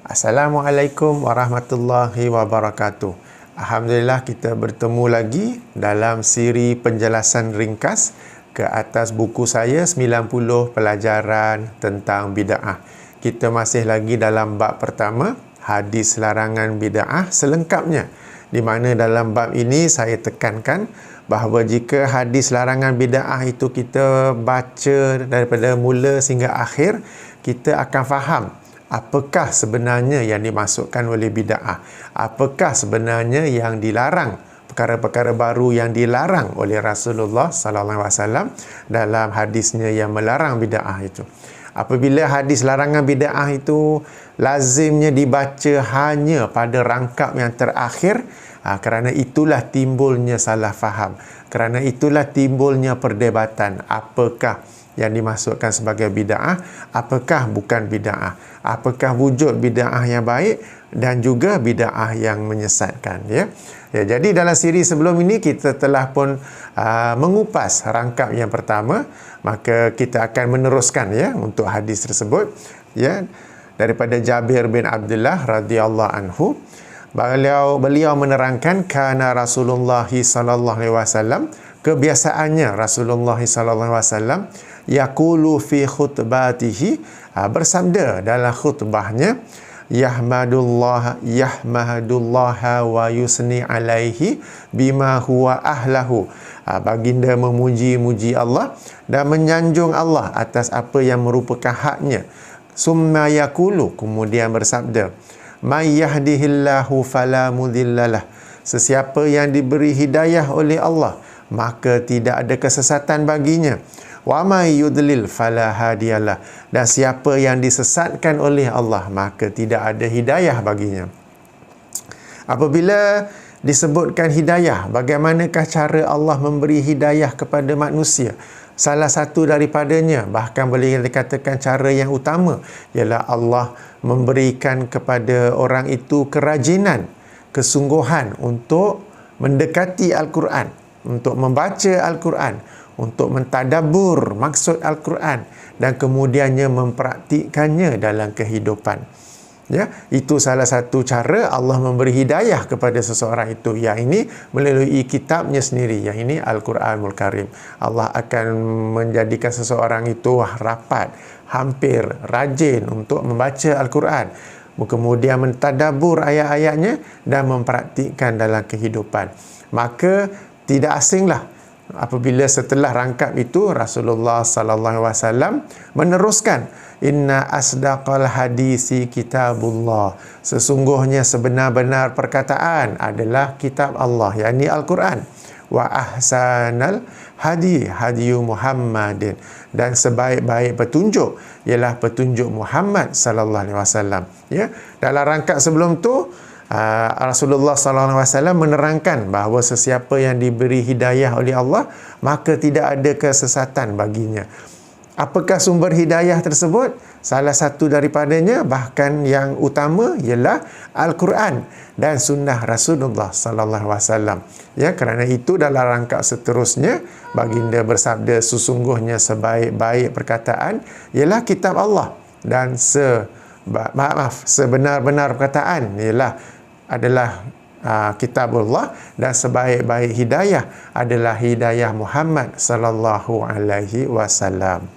Assalamualaikum warahmatullahi wabarakatuh. Alhamdulillah kita bertemu lagi dalam siri penjelasan ringkas ke atas buku saya 90 pelajaran tentang bid'ah. Kita masih lagi dalam bab pertama, hadis larangan bid'ah selengkapnya. Di mana dalam bab ini saya tekankan bahawa jika hadis larangan bid'ah itu kita baca daripada mula sehingga akhir, kita akan faham apakah sebenarnya yang dimasukkan oleh bid'ah? Apakah sebenarnya yang dilarang? Perkara-perkara baru yang dilarang oleh Rasulullah sallallahu alaihi wasallam dalam hadisnya yang melarang bid'ah itu. Apabila hadis larangan bid'ah itu lazimnya dibaca hanya pada rangkap yang terakhir, kerana itulah timbulnya salah faham. Kerana itulah timbulnya perdebatan. Apakah yang dimasukkan sebagai bid'ah, apakah bukan bid'ah, apakah wujud bid'ah yang baik dan juga bid'ah yang menyesatkan, ya. Jadi dalam siri sebelum ini kita telah pun mengupas rangkap yang pertama, maka kita akan meneruskan, ya, untuk hadis tersebut, ya, daripada Jabir bin Abdullah radhiyallahu anhu. Beliau menerangkan kana Rasulullah sallallahu alaihi wasallam, kebiasaannya Rasulullah sallallahu alaihi wasallam yaqulu fi khutbatihi, bersabda dalam khutbahnya, yahmadullah wa yusni alaihi bima huwa ahlahu, baginda memuji-muji Allah dan menyanjung Allah atas apa yang merupakan haknya. Summa yaqulu, kemudian bersabda, may yahdihillahu fala mudhillalah, sesiapa yang diberi hidayah oleh Allah maka tidak ada kesesatan baginya. Wa may yudlil fala hadiyalah, dan siapa yang disesatkan oleh Allah maka tidak ada hidayah baginya. Apabila disebutkan hidayah, bagaimanakah cara Allah memberi hidayah kepada manusia? Salah satu daripadanya, bahkan boleh dikatakan cara yang utama, ialah Allah memberikan kepada orang itu kerajinan, kesungguhan untuk mendekati Al-Quran, untuk membaca Al-Quran, untuk mentadabbur maksud Al-Quran dan kemudiannya mempraktikkannya dalam kehidupan. Ya, itu salah satu cara Allah memberi hidayah kepada seseorang itu. Yang ini melalui kitabnya sendiri, yang ini Al-Quranul Karim. Allah akan menjadikan seseorang itu rapat, hampir rajin untuk membaca Al-Quran, kemudian mentadabbur ayat-ayatnya dan mempraktikkan dalam kehidupan. Maka tidak asinglah apabila setelah rangkap itu Rasulullah sallallahu alaihi wasallam meneruskan, inna asdaqal hadisi kitabullah, sesungguhnya sebenar-benar perkataan adalah kitab Allah, yakni Al-Quran. Wa ahsanal hadi hadiyu Muhammadin, dan sebaik-baik petunjuk ialah petunjuk Muhammad sallallahu alaihi wasallam. Ya, dalam rangkap sebelum tu Rasulullah sallallahu alaihi wasallam menerangkan bahawa sesiapa yang diberi hidayah oleh Allah maka tidak ada kesesatan baginya. Apakah sumber hidayah tersebut? Salah satu daripadanya, bahkan yang utama, ialah Al-Quran dan sunnah Rasulullah sallallahu alaihi wasallam. Ya, kerana itu dalam rangkap seterusnya baginda bersabda, sesungguhnya sebaik-baik perkataan ialah kitab Allah, dan sebenar-benar perkataan adalah kitabullah, dan sebaik-baik hidayah adalah hidayah Muhammad sallallahu alaihi wasallam.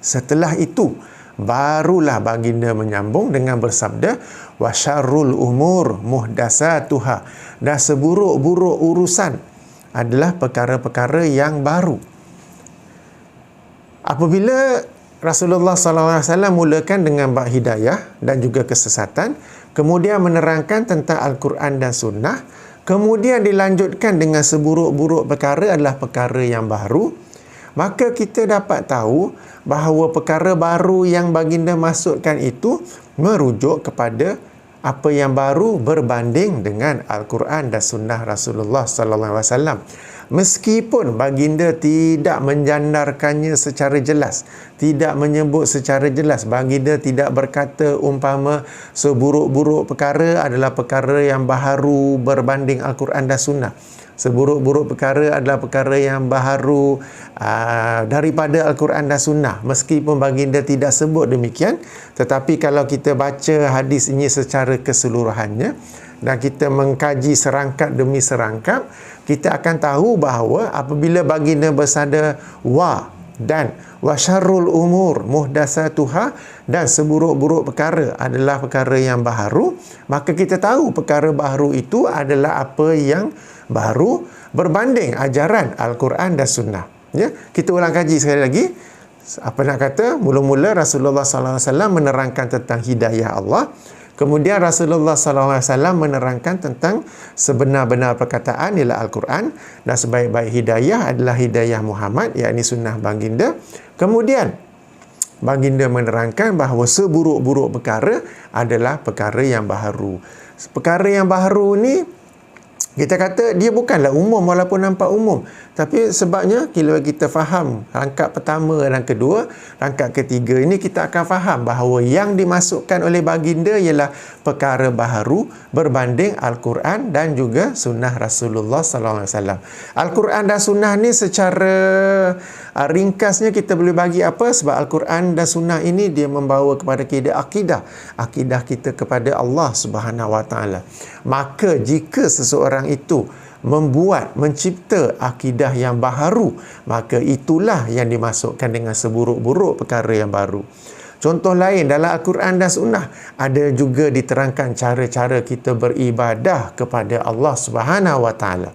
Setelah itu barulah baginda menyambung dengan bersabda, wa syarrul umur muhdasatuha, dan seburuk-buruk urusan adalah perkara-perkara yang baru. Apabila Rasulullah SAW mulakan dengan bab hidayah dan juga kesesatan, kemudian menerangkan tentang Al-Quran dan Sunnah, kemudian dilanjutkan dengan seburuk-buruk perkara adalah perkara yang baru, maka kita dapat tahu bahawa perkara baru yang baginda masukkan itu merujuk kepada apa yang baru berbanding dengan Al-Quran dan Sunnah Rasulullah SAW. Meskipun baginda tidak menjandarkannya secara jelas, tidak menyebut secara jelas, baginda tidak berkata umpama seburuk-buruk perkara adalah perkara yang baharu berbanding Al-Quran dan Sunnah. Seburuk-buruk perkara adalah perkara yang baharu daripada Al-Quran dan Sunnah. Meskipun baginda tidak sebut demikian, tetapi kalau kita baca hadis ini secara keseluruhannya dan kita mengkaji serangkap demi serangkap, kita akan tahu bahawa apabila baginda bersabda dan wa syarrul umur muhdatsatuha, dan seburuk-buruk perkara adalah perkara yang baharu, maka kita tahu perkara baharu itu adalah apa yang baru berbanding ajaran Al-Quran dan Sunnah. Ya, kita ulang kaji sekali lagi. Apa nak kata? Mula-mula Rasulullah SAW menerangkan tentang hidayah Allah. Kemudian Rasulullah SAW menerangkan tentang sebenar-benar perkataan ialah Al-Quran, dan sebaik-baik hidayah adalah hidayah Muhammad, yakni sunnah baginda. Kemudian baginda menerangkan bahawa seburuk-buruk perkara adalah perkara yang baharu. Perkara yang baharu ni kita kata dia bukanlah umum walaupun nampak umum. Tapi sebabnya bila kita faham rangkap pertama dan kedua, rangkap ketiga ini kita akan faham bahawa yang dimasukkan oleh baginda ialah perkara baharu berbanding Al-Quran dan juga sunnah Rasulullah SAW. Al-Quran dan sunnah ni secara ringkasnya kita boleh bagi apa? Sebab Al-Quran dan sunnah ini dia membawa kepada kita akidah kita kepada Allah Subhanahu Wa Taala. Maka jika seseorang itu mencipta akidah yang baharu, maka itulah yang dimasukkan dengan seburuk-buruk perkara yang baru. Contoh lain dalam Al-Quran dan Sunnah ada juga diterangkan cara-cara kita beribadah kepada Allah Subhanahu Wa Taala.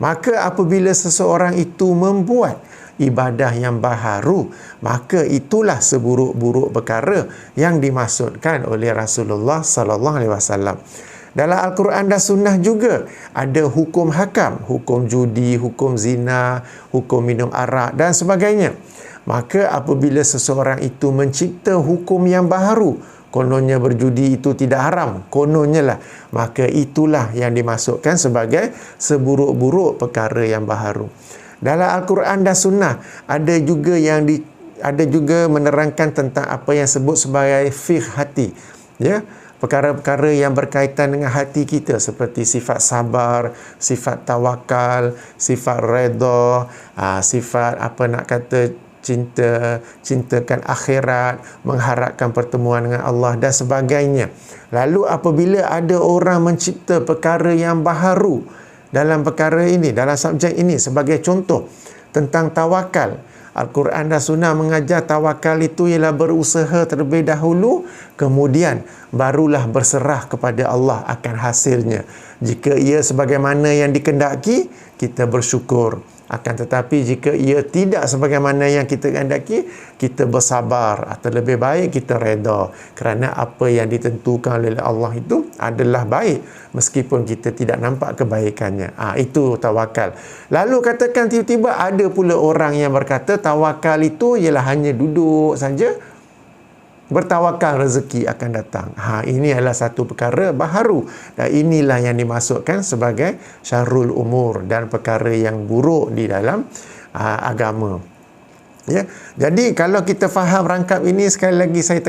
Maka apabila seseorang itu membuat ibadah yang baharu, maka itulah seburuk-buruk perkara yang dimaksudkan oleh Rasulullah sallallahu alaihi wasallam. Dalam Al-Quran dan Sunnah juga ada hukum hakam, hukum judi, hukum zina, hukum minum arak dan sebagainya. Maka apabila seseorang itu mencipta hukum yang baharu, kononnya berjudi itu tidak haram, kononnya lah, maka itulah yang dimasukkan sebagai seburuk-buruk perkara yang baharu. Dalam Al-Quran dan Sunnah ada juga menerangkan tentang apa yang sebut sebagai fiqh hati, ya, perkara-perkara yang berkaitan dengan hati kita seperti sifat sabar, sifat tawakal, sifat redha, sifat cintakan akhirat, mengharapkan pertemuan dengan Allah dan sebagainya. Lalu apabila ada orang mencipta perkara yang baharu dalam perkara ini, dalam subjek ini, sebagai contoh tentang tawakal, Al-Quran dan Sunnah mengajar tawakal itu ialah berusaha terlebih dahulu, kemudian barulah berserah kepada Allah akan hasilnya. Jika ia sebagaimana yang dikehendaki, kita bersyukur. Akan tetapi jika ia tidak sebagaimana yang kita kehendaki, kita bersabar, atau lebih baik kita reda, kerana apa yang ditentukan oleh Allah itu adalah baik meskipun kita tidak nampak kebaikannya. Itu tawakal. Lalu katakan tiba-tiba ada pula orang yang berkata tawakal itu ialah hanya duduk saja, bertawakal rezeki akan datang. Ini adalah satu perkara baharu, dan inilah yang dimasukkan sebagai syarrul umur dan perkara yang buruk di dalam agama. Ya, jadi kalau kita faham rangkap ini, sekali lagi saya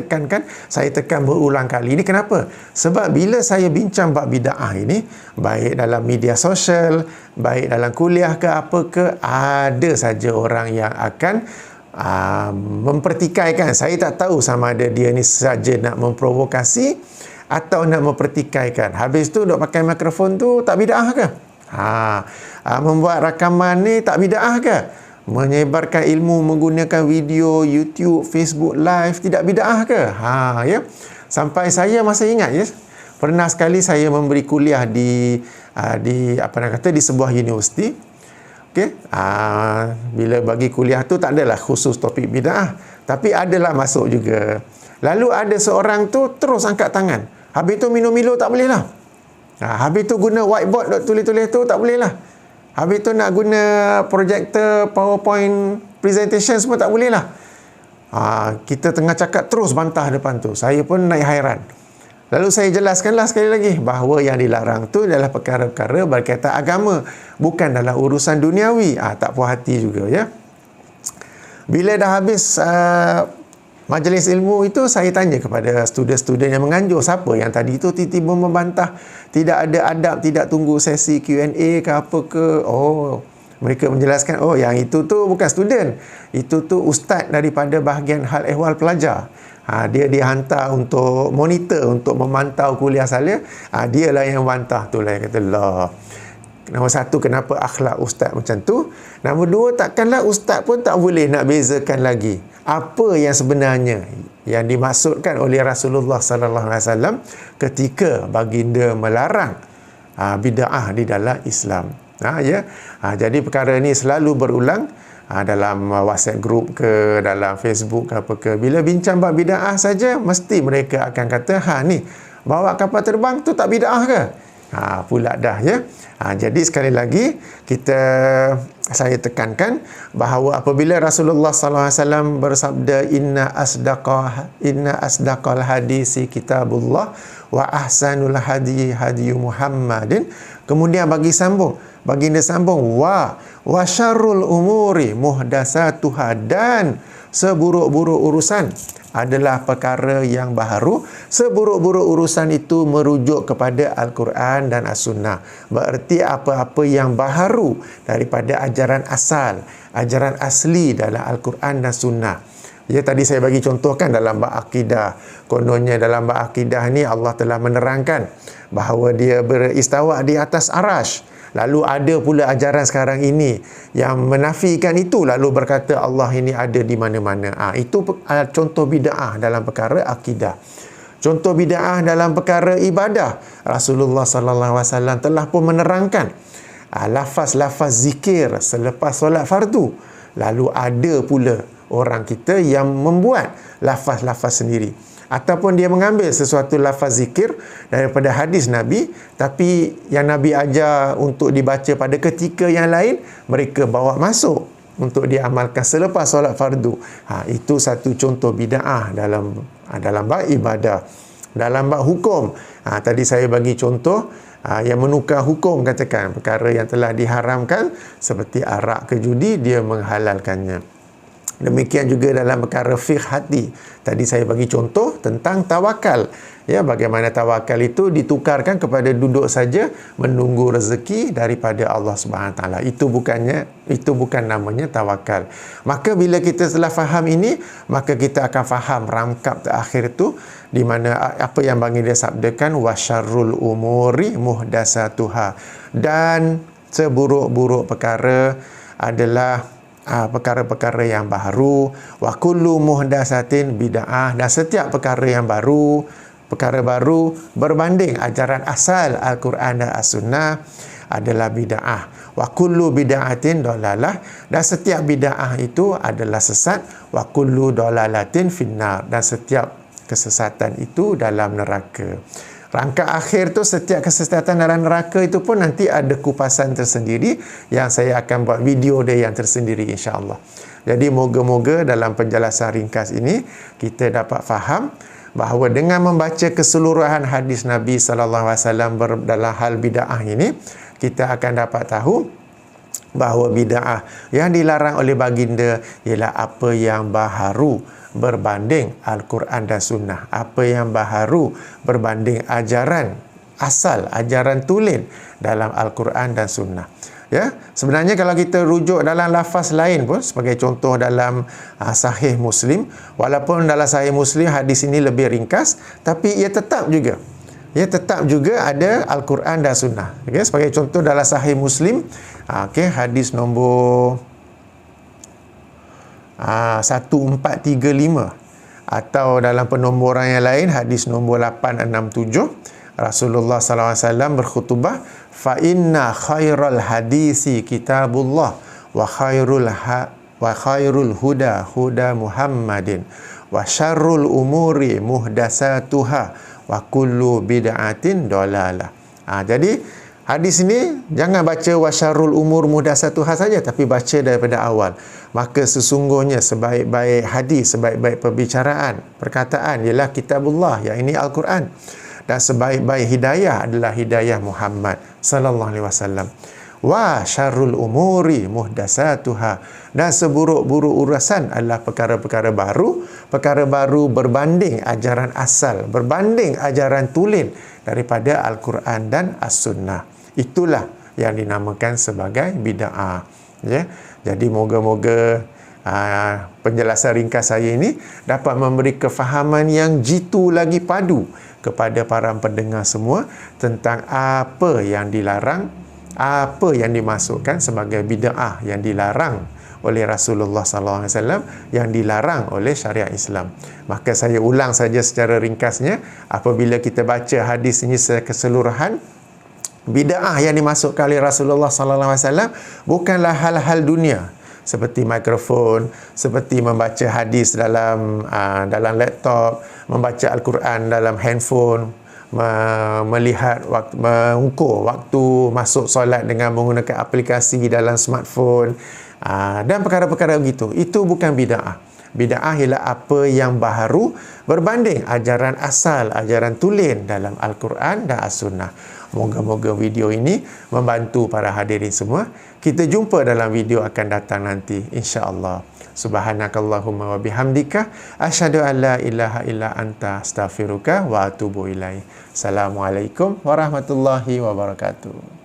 tekan berulang kali. Ini kenapa? Sebab bila saya bincang bab bid'ah ini, baik dalam media sosial, baik dalam kuliah ke apa ke, ada saja orang yang akan mempertikaikan. Saya tak tahu sama ada dia ni saja nak memprovokasi atau nak mempertikaikan. Habis tu duk pakai mikrofon tu tak bid'ah ke? Membuat rakaman ni tak bid'ah ke? Menyebarkan ilmu menggunakan video, YouTube, Facebook Live tidak bid'ah ke? Ya. Sampai saya masih ingat, ya. Pernah sekali saya memberi kuliah di sebuah universiti. Okey, bila bagi kuliah tu tak adalah khusus topik bid'ah, tapi adalah masuk juga. Lalu ada seorang tu terus angkat tangan. Habis tu minum Milo tak boleh lah. Habis tu guna whiteboard duk tulis-tulis tu tak boleh lah. Habis tu nak guna projector, PowerPoint presentation semua tak boleh lah. Kita tengah cakap terus bantah depan tu. Saya pun naik hairan. Lalu saya jelaskanlah sekali lagi bahawa yang dilarang tu adalah perkara-perkara berkaitan agama, bukan dalam urusan duniawi. Tak puas hati juga, ya. Bila dah habis majlis ilmu itu saya tanya kepada student-student yang menganjur, siapa yang tadi itu tiba-tiba membantah tidak ada adab, tidak tunggu sesi Q&A ke apa ke. Oh, mereka menjelaskan, oh yang itu tu bukan student, itu tu ustaz daripada bahagian hal ehwal pelajar. Dia dihantar untuk monitor, untuk memantau kuliah saya. Dialah yang bantah tu lah. Yang kata, lah, nombor satu, kenapa akhlak ustaz macam tu? Nombor dua, takkanlah ustaz pun tak boleh nak bezakan lagi apa yang sebenarnya yang dimaksudkan oleh Rasulullah sallallahu alaihi wasallam ketika baginda melarang bid'ah di dalam Islam. Jadi perkara ni selalu berulang dalam WhatsApp group ke, dalam Facebook ke apa ke. Bila bincang bab bid'ah saja, mesti mereka akan kata, ni bawa kapal terbang tu tak bid'ah ke? Pula dah ya. Jadi sekali lagi saya tekankan bahawa apabila Rasulullah sallallahu alaihi wasallam bersabda inna asdaqal hadisi kitabullah wa ahsanul hadi Muhammadin, kemudian baginda sambung wa syarrul umuri muhdatsatuha, dan seburuk-buruk urusan adalah perkara yang baharu. Seburuk-buruk urusan itu merujuk kepada Al-Quran dan As-Sunnah. Berarti apa-apa yang baharu daripada ajaran asal, ajaran asli dalam Al-Quran dan Sunnah. Ya, tadi saya bagi contohkan dalam bab akidah. Kononnya dalam bab akidah ni Allah telah menerangkan bahawa dia beristawa di atas arash. Lalu ada pula ajaran sekarang ini yang menafikan itu, lalu berkata Allah ini ada di mana-mana. Itu contoh bid'ah dalam perkara akidah. Contoh bid'ah dalam perkara ibadah. Rasulullah sallallahu alaihi wasallam telah pun menerangkan lafaz-lafaz zikir selepas solat fardu. Lalu ada pula orang kita yang membuat lafaz-lafaz sendiri, ataupun dia mengambil sesuatu lafaz zikir daripada hadis Nabi, tapi yang Nabi ajar untuk dibaca pada ketika yang lain, mereka bawa masuk untuk diamalkan selepas solat fardu. Itu satu contoh bid'ah dalam bab ibadah. Dalam bab hukum, tadi saya bagi contoh yang menukar hukum, katakan perkara yang telah diharamkan seperti arak ke judi, dia menghalalkannya. Demikian juga dalam perkara fiqh hati. Tadi saya bagi contoh tentang tawakal. Ya, bagaimana tawakal itu ditukarkan kepada duduk saja menunggu rezeki daripada Allah Subhanahu Taala. Itu bukan namanya tawakal. Maka bila kita telah faham ini, maka kita akan faham ramkap terakhir itu, di mana apa yang baginda sabdakan, wasyarrul umuri muhdatsatuha, dan seburuk-buruk perkara adalah perkara-perkara yang baru. Wa kullu muhdatsatin bid'ah, dan setiap perkara yang baru, perkara baru berbanding ajaran asal Al-Quran dan As-Sunnah adalah bid'ah. Wa kullu bid'atin dalalah, dan setiap bid'ah itu adalah sesat. Wa kullu dalalatin finnar, dan setiap kesesatan itu dalam neraka. Rangka akhir tu, setiap kesesatan dalam neraka itu pun nanti ada kupasan tersendiri yang saya akan buat video dia yang tersendiri, insya-Allah. Jadi moga-moga dalam penjelasan ringkas ini kita dapat faham bahawa dengan membaca keseluruhan hadis Nabi sallallahu alaihi wasallam dalam hal bid'ah ini, kita akan dapat tahu bahawa bid'ah yang dilarang oleh baginda ialah apa yang baharu berbanding Al-Quran dan Sunnah, apa yang baharu berbanding ajaran asal, ajaran tulen dalam Al-Quran dan Sunnah. Ya, sebenarnya kalau kita rujuk dalam lafaz lain pun, sebagai contoh dalam Sahih Muslim, walaupun dalam Sahih Muslim hadis ini lebih ringkas, tapi ia tetap juga ada Al-Quran dan Sunnah. Okay, sebagai contoh dalam Sahih Muslim, hadis nombor 1435, atau dalam penomboran yang lain hadis nombor 867, Rasulullah sallallahu alaihi wasallam berkhutbah, fa inna khairal hadisi kitabullah wa khairul huda Muhammadin wa syarrul umuri muhdatsatuha wa kullu bid'atin dalalah. Jadi hadis ini jangan baca wasyarrul umur muhdatsatuha saja, tapi baca daripada awal. Maka sesungguhnya sebaik-baik hadis, sebaik-baik perbicaraan, perkataan ialah kitabullah, yang ini Al-Quran. Dan sebaik-baik hidayah adalah hidayah Muhammad sallallahu alaihi wasallam. Wa syarrul umuri muhdasatuha, dan seburuk-buruk urusan adalah perkara-perkara baru berbanding ajaran asal, berbanding ajaran tulen daripada Al-Quran dan As-Sunnah. Itulah yang dinamakan sebagai bid'ah. Ya. Jadi moga-moga penjelasan ringkas saya ini dapat memberi kefahaman yang jitu lagi padu kepada para pendengar semua tentang apa yang dilarang, apa yang dimasukkan sebagai bid'ah yang dilarang oleh Rasulullah SAW, yang dilarang oleh syariat Islam. Maka saya ulang saja secara ringkasnya, apabila kita baca hadis ini secara keseluruhan, bid'ah yang dimasukkan oleh Rasulullah SAW bukanlah hal-hal dunia seperti mikrofon, seperti membaca hadis dalam laptop, membaca Al-Quran dalam handphone, melihat waktu, mengukur waktu masuk solat dengan menggunakan aplikasi dalam smartphone, dan perkara-perkara begitu. Itu bukan bid'ah. Bid'ah ialah apa yang baharu berbanding ajaran asal, ajaran tulen dalam Al-Quran dan As-Sunnah. Moga-moga video ini membantu para hadirin semua. Kita jumpa dalam video akan datang nanti, insya-Allah. Subhanakallahumma wa bihamdika asyhadu an la ilaha illa anta astaghfiruka wa atubu ilaik. Assalamualaikum warahmatullahi wabarakatuh.